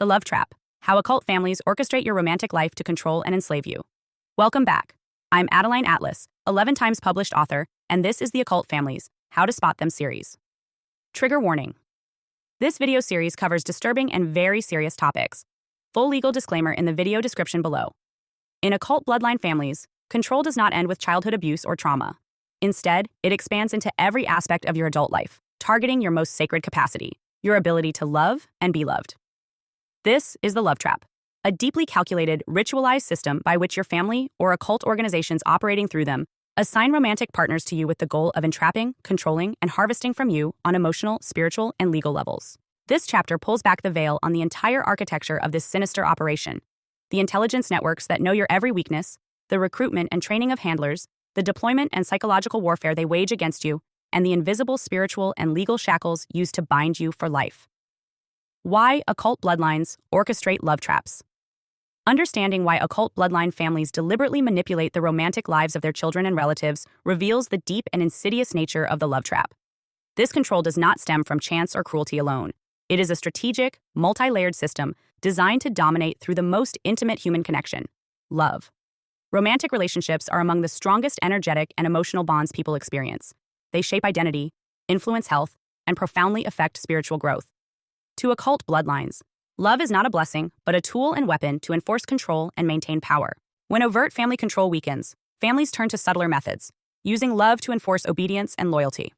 The Love Trap: How Occult Families Orchestrate Your Romantic Life to Control and Enslave You. Welcome back. I'm Adeline Atlas, 11 times published author, and this is the Occult Families: How to Spot Them series. Trigger warning. This video series covers disturbing and very serious topics. Full legal disclaimer in the video description below. In occult bloodline families, control does not end with childhood abuse or trauma. Instead, it expands into every aspect of your adult life, targeting your most sacred capacity, your ability to love and be loved. This is the Love Trap, a deeply calculated, ritualized system by which your family or occult organizations operating through them assign romantic partners to you with the goal of entrapping, controlling, and harvesting from you on emotional, spiritual, and legal levels. This chapter pulls back the veil on the entire architecture of this sinister operation: the intelligence networks that know your every weakness, the recruitment and training of handlers, the deployment and psychological warfare they wage against you, and the invisible spiritual and legal shackles used to bind you for life. Why occult bloodlines orchestrate love traps. Understanding why occult bloodline families deliberately manipulate the romantic lives of their children and relatives reveals the deep and insidious nature of the love trap. This control does not stem from chance or cruelty alone. It is a strategic, multi-layered system designed to dominate through the most intimate human connection: love. Romantic relationships are among the strongest energetic and emotional bonds people experience. They shape identity, influence health, and profoundly affect spiritual growth. To occult bloodlines, love is not a blessing, but a tool and weapon to enforce control and maintain power. When overt family control weakens, families turn to subtler methods, using love to enforce obedience and loyalty.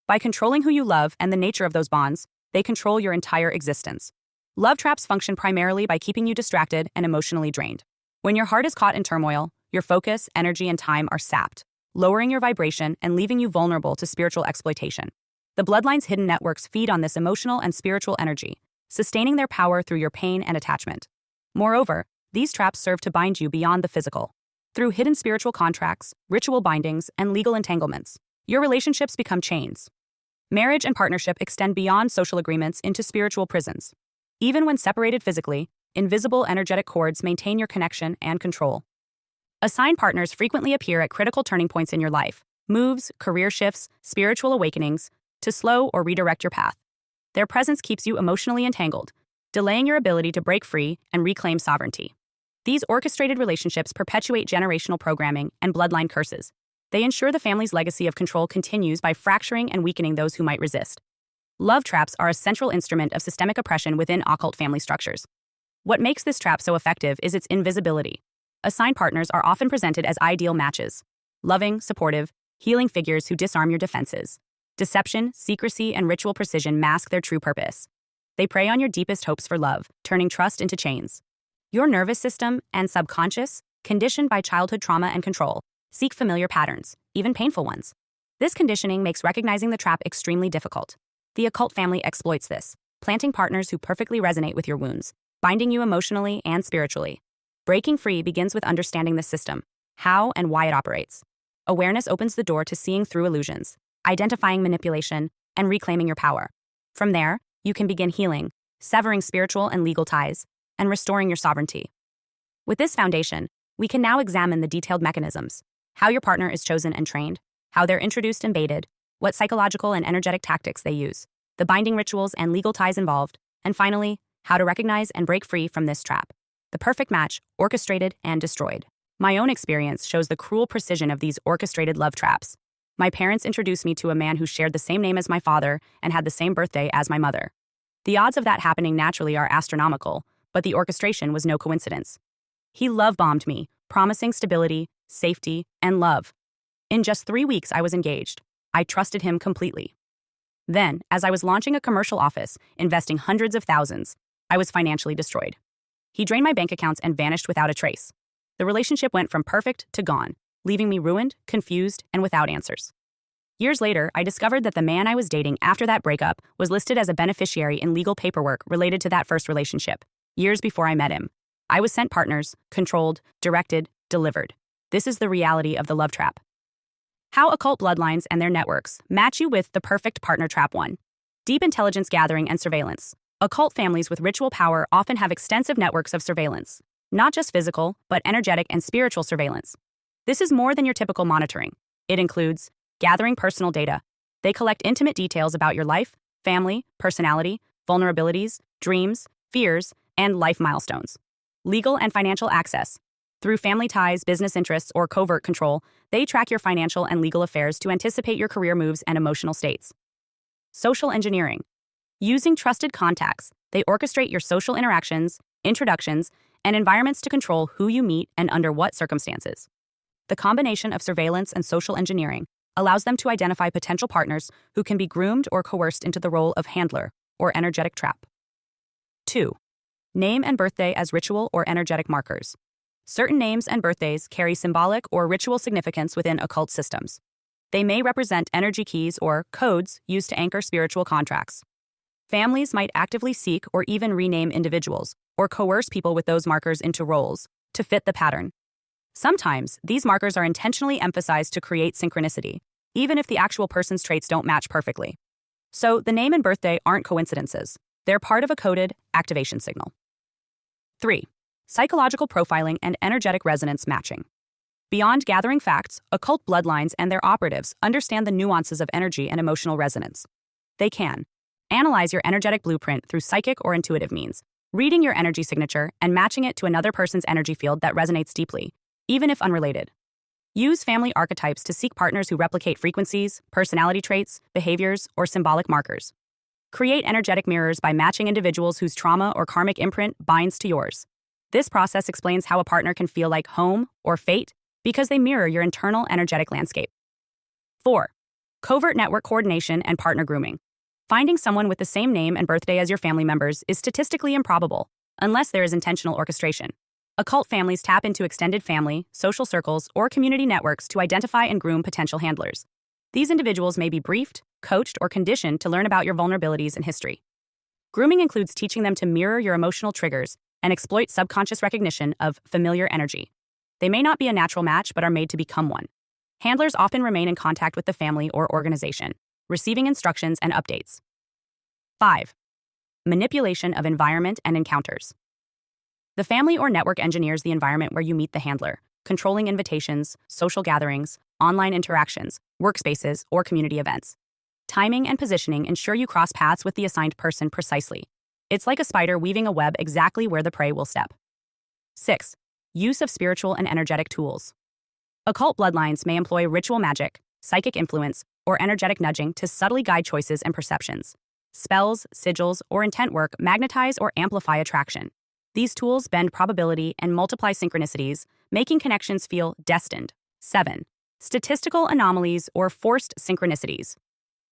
By controlling who you love and the nature of those bonds, they control your entire existence. Love traps function primarily by keeping you distracted and emotionally drained. When your heart is caught in turmoil, your focus, energy, and time are sapped, lowering your vibration and leaving you vulnerable to spiritual exploitation. The bloodline's hidden networks feed on this emotional and spiritual energy, sustaining their power through your pain and attachment. Moreover, these traps serve to bind you beyond the physical. Through hidden spiritual contracts, ritual bindings, and legal entanglements, your relationships become chains. Marriage and partnership extend beyond social agreements into spiritual prisons. Even when separated physically, invisible energetic cords maintain your connection and control. Assigned partners frequently appear at critical turning points in your life: moves, career shifts, spiritual awakenings, to slow or redirect your path. Their presence keeps you emotionally entangled, delaying your ability to break free and reclaim sovereignty. These orchestrated relationships perpetuate generational programming and bloodline curses. They ensure the family's legacy of control continues by fracturing and weakening those who might resist. Love traps are a central instrument of systemic oppression within occult family structures. What makes this trap so effective is its invisibility. Assigned partners are often presented as ideal matches: loving, supportive, healing figures who disarm your defenses. Deception, secrecy, and ritual precision mask their true purpose. They prey on your deepest hopes for love, turning trust into chains. Your nervous system and subconscious, conditioned by childhood trauma and control, seek familiar patterns, even painful ones. This conditioning makes recognizing the trap extremely difficult. The occult family exploits this, planting partners who perfectly resonate with your wounds, binding you emotionally and spiritually. Breaking free begins with understanding the system, how and why it operates. Awareness opens the door to seeing through illusions, identifying manipulation, and reclaiming your power. From there, you can begin healing, severing spiritual and legal ties, and restoring your sovereignty. With this foundation, we can now examine the detailed mechanisms: how your partner is chosen and trained, how they're introduced and baited, what psychological and energetic tactics they use, the binding rituals and legal ties involved, and finally, how to recognize and break free from this trap. The perfect match, orchestrated and destroyed. My own experience shows the cruel precision of these orchestrated love traps. My parents introduced me to a man who shared the same name as my father and had the same birthday as my mother. The odds of that happening naturally are astronomical, but the orchestration was no coincidence. He love-bombed me, promising stability, safety, and love. In just 3 weeks, I was engaged. I trusted him completely. Then, as I was launching a commercial office, investing hundreds of thousands, I was financially destroyed. He drained my bank accounts and vanished without a trace. The relationship went from perfect to gone, leaving me ruined, confused, and without answers. Years later, I discovered that the man I was dating after that breakup was listed as a beneficiary in legal paperwork related to that first relationship. Years before I met him, I was sent partners, controlled, directed, delivered. This is the reality of the love trap. How occult bloodlines and their networks match you with the perfect partner trap. 1. Deep intelligence gathering and surveillance. Occult families with ritual power often have extensive networks of surveillance, not just physical, but energetic and spiritual surveillance. This is more than your typical monitoring. It includes gathering personal data. They collect intimate details about your life, family, personality, vulnerabilities, dreams, fears, and life milestones. Legal and financial access. Through family ties, business interests, or covert control, they track your financial and legal affairs to anticipate your career moves and emotional states. Social engineering. Using trusted contacts, they orchestrate your social interactions, introductions, and environments to control who you meet and under what circumstances. The combination of surveillance and social engineering allows them to identify potential partners who can be groomed or coerced into the role of handler or energetic trap. 2. Name and birthday as ritual or energetic markers. Certain names and birthdays carry symbolic or ritual significance within occult systems. They may represent energy keys or codes used to anchor spiritual contracts. Families might actively seek or even rename individuals or coerce people with those markers into roles to fit the pattern. Sometimes, these markers are intentionally emphasized to create synchronicity, even if the actual person's traits don't match perfectly. So, the name and birthday aren't coincidences. They're part of a coded activation signal. 3. Psychological profiling and energetic resonance matching. Beyond gathering facts, occult bloodlines and their operatives understand the nuances of energy and emotional resonance. They can analyze your energetic blueprint through psychic or intuitive means, reading your energy signature and matching it to another person's energy field that resonates deeply, even if unrelated. Use family archetypes to seek partners who replicate frequencies, personality traits, behaviors, or symbolic markers. Create energetic mirrors by matching individuals whose trauma or karmic imprint binds to yours. This process explains how a partner can feel like home or fate because they mirror your internal energetic landscape. 4. Covert network coordination and partner grooming. Finding someone with the same name and birthday as your family members is statistically improbable, unless there is intentional orchestration. Occult families tap into extended family, social circles, or community networks to identify and groom potential handlers. These individuals may be briefed, coached, or conditioned to learn about your vulnerabilities and history. Grooming includes teaching them to mirror your emotional triggers and exploit subconscious recognition of familiar energy. They may not be a natural match, but are made to become one. Handlers often remain in contact with the family or organization, receiving instructions and updates. 5. Manipulation of environment and encounters. The family or network engineers the environment where you meet the handler, controlling invitations, social gatherings, online interactions, workspaces, or community events. Timing and positioning ensure you cross paths with the assigned person precisely. It's like a spider weaving a web exactly where the prey will step. 6. Use of spiritual and energetic tools. Occult bloodlines may employ ritual magic, psychic influence, or energetic nudging to subtly guide choices and perceptions. Spells, sigils, or intent work magnetize or amplify attraction. These tools bend probability and multiply synchronicities, making connections feel destined. 7. Statistical anomalies or forced synchronicities.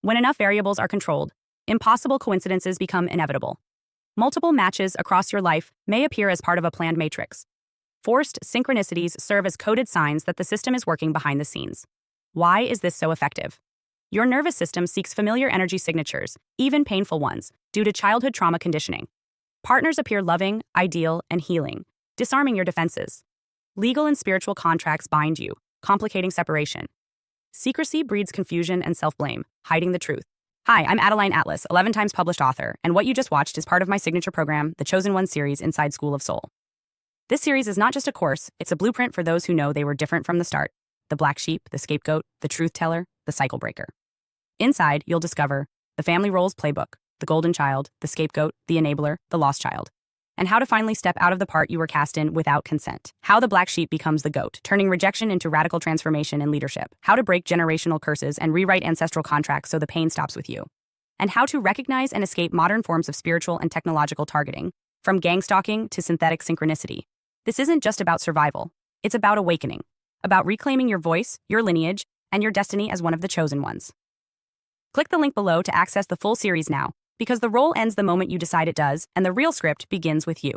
When enough variables are controlled, impossible coincidences become inevitable. Multiple matches across your life may appear as part of a planned matrix. Forced synchronicities serve as coded signs that the system is working behind the scenes. Why is this so effective? Your nervous system seeks familiar energy signatures, even painful ones, due to childhood trauma conditioning. Partners appear loving, ideal, and healing, disarming your defenses. Legal and spiritual contracts bind you, complicating separation. Secrecy breeds confusion and self-blame, hiding the truth. Hi, I'm Adeline Atlas, 11 times published author, and what you just watched is part of my signature program, the Chosen One series inside School of Soul. This series is not just a course, it's a blueprint for those who know they were different from the start. The black sheep, the scapegoat, the truth teller, the cycle breaker. Inside, you'll discover the family roles playbook, the golden child, the scapegoat, the enabler, the lost child, and how to finally step out of the part you were cast in without consent. How the black sheep becomes the goat, turning rejection into radical transformation and leadership. How to break generational curses and rewrite ancestral contracts so the pain stops with you. And how to recognize and escape modern forms of spiritual and technological targeting, from gang stalking to synthetic synchronicity. This isn't just about survival. It's about awakening, about reclaiming your voice, your lineage, and your destiny as one of the chosen ones. Click the link below to access the full series now, because the role ends the moment you decide it does, and the real script begins with you.